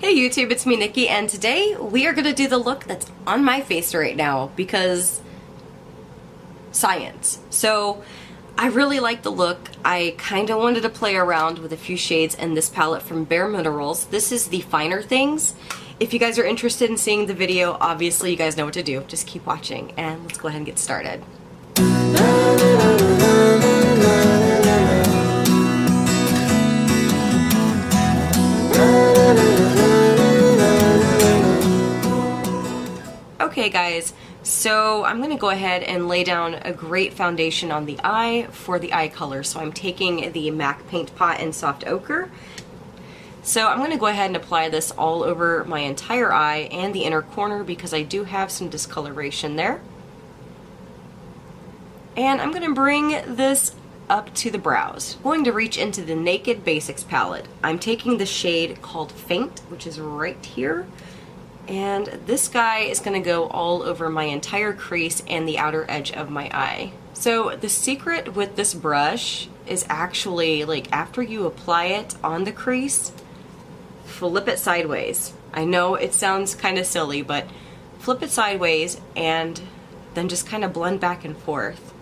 Hey YouTube, it's me Nikki, and today we are going to do the look that's on my face right now because science. So I really like the look. I kind of wanted to play around with a few shades in this palette from bareMinerals. This is the Finer Things. If you guys are interested in seeing the video, obviously you guys know what to do. Just keep watching and let's go ahead and get started. Okay guys, so I'm going to go ahead and lay down a great foundation on the eye for the eye color. So I'm taking the MAC Paint Pot in Soft Ochre. So I'm going to go ahead and apply this all over my entire eye and the inner corner because I do have some discoloration there. And I'm going to bring this up to the brows. I'm going to reach into the Naked Basics palette. I'm taking the shade called Faint, which is right here. And this guy is going to go all over my entire crease and the outer edge of my eye. So the secret with this brush is actually, like, after you apply it on the crease, flip it sideways. I know it sounds kind of silly, but flip it sideways and then just kind of blend back and forth.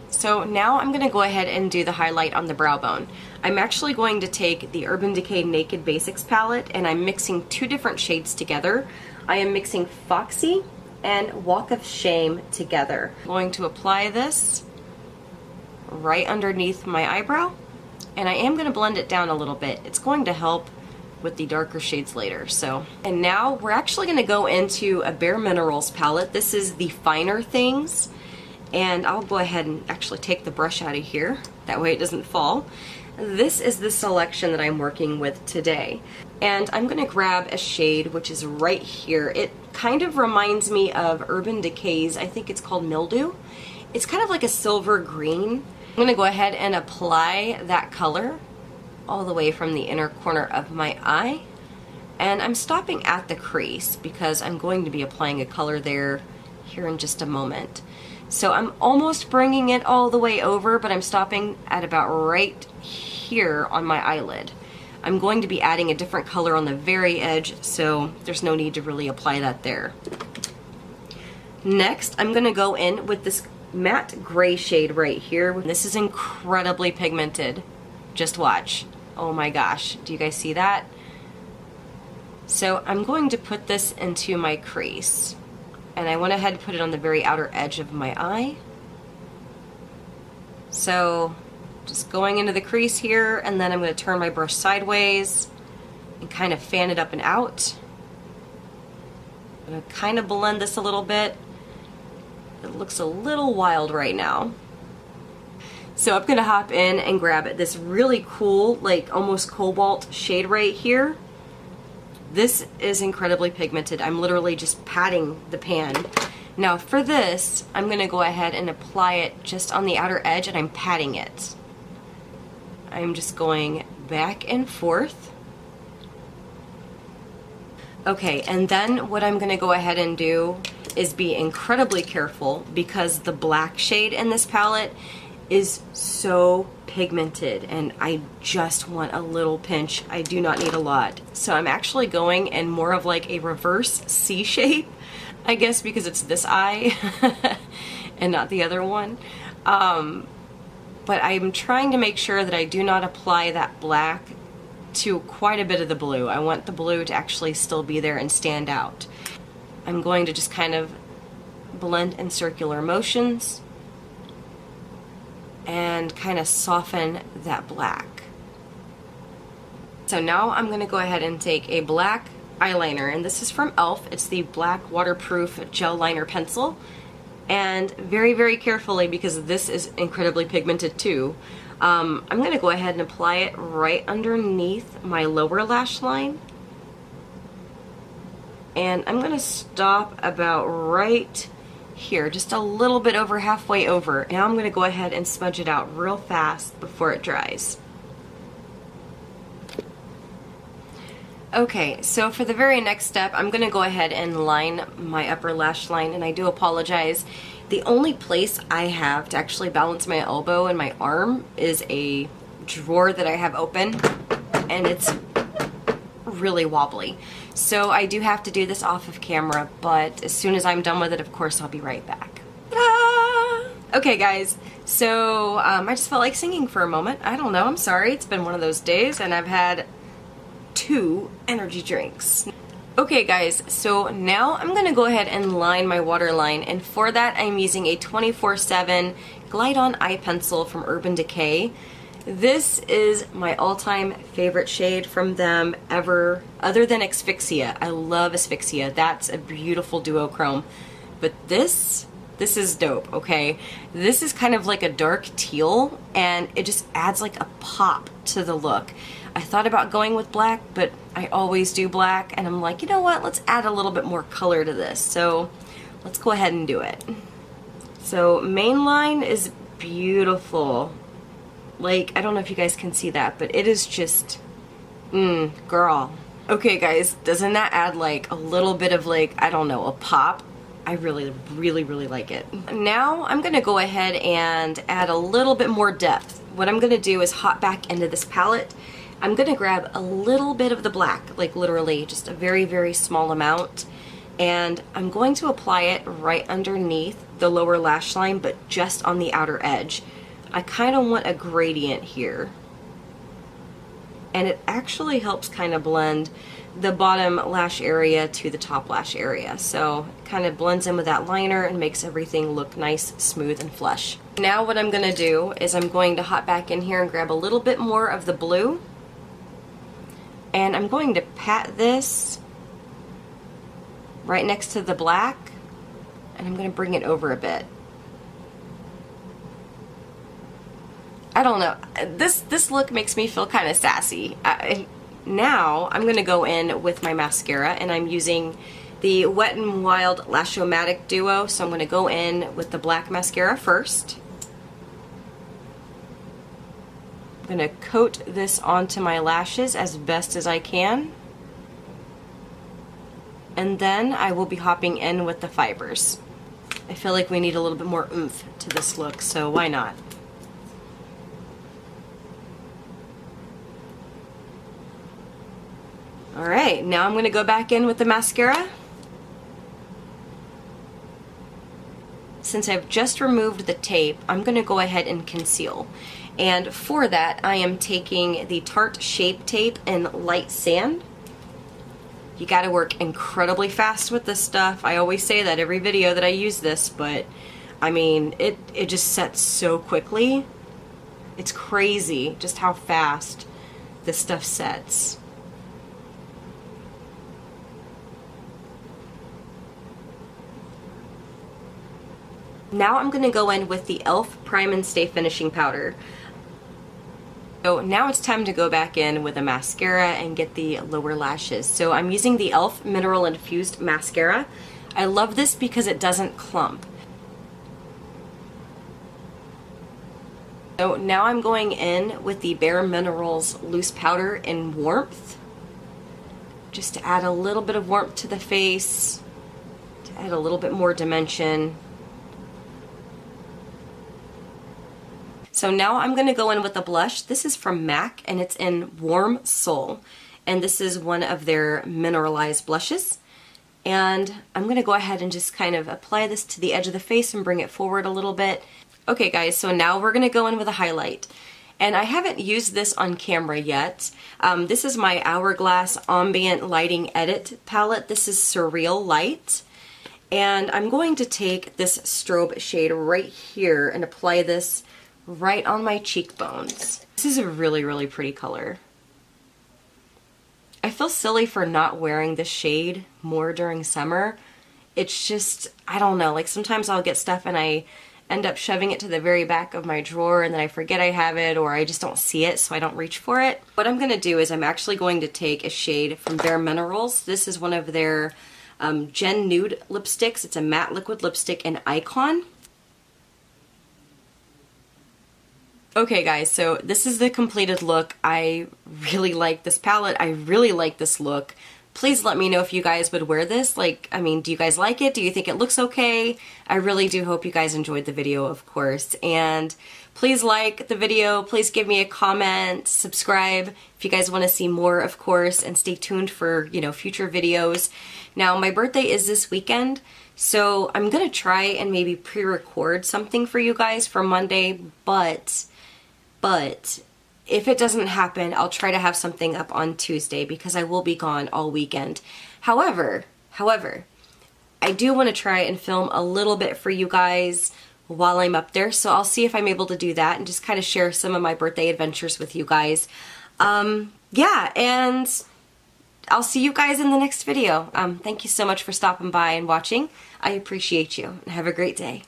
So now I'm going to go ahead and do the highlight on the brow bone. I'm actually going to take the Urban Decay Naked Basics palette and I'm mixing two different shades together. I am mixing Foxy and Walk of Shame together. I'm going to apply this right underneath my eyebrow and I am going to blend it down a little bit. It's going to help with the darker shades later. And now we're actually going to go into a bareMinerals palette. This is the Finer Things. And I'll go ahead and actually take the brush out of here, that way it doesn't fall. This is the selection that I'm working with today. And I'm going to grab a shade which is right here. It kind of reminds me of Urban Decay's, I think it's called Mildew. It's kind of like a silver green. I'm going to go ahead and apply that color all the way from the inner corner of my eye. And I'm stopping at the crease because I'm going to be applying a color there here in just a moment. So I'm almost bringing it all the way over, but I'm stopping at about right here on my eyelid. I'm going to be adding a different color on the very edge, so there's no need to really apply that there. Next, I'm going to go in with this matte gray shade right here. This is incredibly pigmented. Just watch. Oh my gosh, do you guys see that? So I'm going to put this into my crease. And I went ahead and put it on the very outer edge of my eye. So just going into the crease here, and then I'm going to turn my brush sideways and kind of fan it up and out. I'm going to kind of blend this a little bit. It looks a little wild right now. So I'm going to hop in and grab this really cool, like almost cobalt shade right here. This is incredibly pigmented. I'm literally just patting the pan. Now for this, I'm going to go ahead and apply it just on the outer edge and I'm patting it. I'm just going back and forth. Okay, and then what I'm going to go ahead and do is be incredibly careful because the black shade in this palette is so pigmented and I just want a little pinch. I do not need a lot. So I'm actually going in more of like a reverse C shape, I guess because it's this eye and not the other one. But I'm trying to make sure that I do not apply that black to quite a bit of the blue. I want the blue to actually still be there and stand out. I'm going to just kind of blend in circular motions and kind of soften that black. So now I'm going to go ahead and take a black eyeliner, and this is from e.l.f. It's the Black Waterproof Gel Liner Pencil. And very, very carefully, because this is incredibly pigmented too, I'm going to go ahead and apply it right underneath my lower lash line. And I'm going to stop about right here, just a little bit over halfway over. Now I'm going to go ahead and smudge it out real fast before it dries. Okay, so for the very next step, I'm going to go ahead and line my upper lash line, and I do apologize. The only place I have to actually balance my elbow and my arm is a drawer that I have open, and it's really wobbly. So I do have to do this off of camera, but as soon as I'm done with it, of course, I'll be right back. Ta-da! Okay guys, so I just felt like singing for a moment. I don't know, I'm sorry. It's been one of those days and I've had 2 energy drinks. Okay guys, so now I'm gonna go ahead and line my waterline, and for that I'm using a 24/7 Glide On Eye Pencil from Urban Decay. This is my all-time favorite shade from them ever, other than Asphyxia. I love Asphyxia. That's a beautiful duochrome. But this is dope, okay? This is kind of like a dark teal, and it just adds like a pop to the look. I thought about going with black, but I always do black, and I'm like, you know what? Let's add a little bit more color to this. So let's go ahead and do it. So Mainline is beautiful. Like, I don't know if you guys can see that, but it is just, girl. Okay guys, doesn't that add like a little bit of like, I don't know, a pop? I really, really, really like it. Now I'm gonna go ahead and add a little bit more depth. What I'm gonna do is hop back into this palette. I'm gonna grab a little bit of the black, like literally just a very, very small amount, and I'm going to apply it right underneath the lower lash line, but just on the outer edge. I kind of want a gradient here, and it actually helps kind of blend the bottom lash area to the top lash area, so it kind of blends in with that liner and makes everything look nice, smooth, and flush. Now what I'm going to do is I'm going to hop back in here and grab a little bit more of the blue, and I'm going to pat this right next to the black, and I'm going to bring it over a bit. I don't know, this look makes me feel kind of sassy. Now I'm going to go in with my mascara, and I'm using the Wet n Wild Lash-O-Matic duo, so I'm going to go in with the black mascara first. I'm going to coat this onto my lashes as best as I can, and then I will be hopping in with the fibers. I feel like we need a little bit more oomph to this look, so why not? Alright, now I'm going to go back in with the mascara. Since I've just removed the tape, I'm going to go ahead and conceal. And for that, I am taking the Tarte Shape Tape in Light Sand. You gotta work incredibly fast with this stuff. I always say that every video that I use this, but I mean, it just sets so quickly. It's crazy just how fast this stuff sets. Now I'm going to go in with the e.l.f. Prime and Stay Finishing Powder. So now it's time to go back in with a mascara and get the lower lashes. So I'm using the e.l.f. Mineral Infused Mascara. I love this because it doesn't clump. So now I'm going in with the bareMinerals Loose Powder in Warmth, just to add a little bit of warmth to the face, to add a little bit more dimension. So now I'm going to go in with a blush. This is from MAC, and it's in Warm Soul, and this is one of their Mineralize blushes. And I'm going to go ahead and just kind of apply this to the edge of the face and bring it forward a little bit. Okay guys, so now we're going to go in with a highlight. And I haven't used this on camera yet. This is my Hourglass Ambient Lighting Edit palette. This is Surreal Light. And I'm going to take this strobe shade right here and apply this right on my cheekbones. This is a really, really pretty color. I feel silly for not wearing this shade more during summer. It's just, I don't know, like sometimes I'll get stuff and I end up shoving it to the very back of my drawer and then I forget I have it, or I just don't see it, so I don't reach for it. What I'm gonna do is I'm actually going to take a shade from bareMinerals. This is one of their Gen Nude lipsticks. It's a matte liquid lipstick in Icon. Okay guys, so this is the completed look. I really like this palette. I really like this look. Please let me know if you guys would wear this. Like, I mean, do you guys like it? Do you think it looks okay? I really do hope you guys enjoyed the video, of course. And please like the video, please give me a comment, subscribe if you guys want to see more, of course, and stay tuned for, you know, future videos. Now, my birthday is this weekend, so I'm gonna try and maybe pre-record something for you guys for Monday, but if it doesn't happen, I'll try to have something up on Tuesday because I will be gone all weekend. However, I do want to try and film a little bit for you guys while I'm up there, so I'll see if I'm able to do that and just kind of share some of my birthday adventures with you guys. Yeah, and I'll see you guys in the next video. Thank you so much for stopping by and watching. I appreciate you, and have a great day.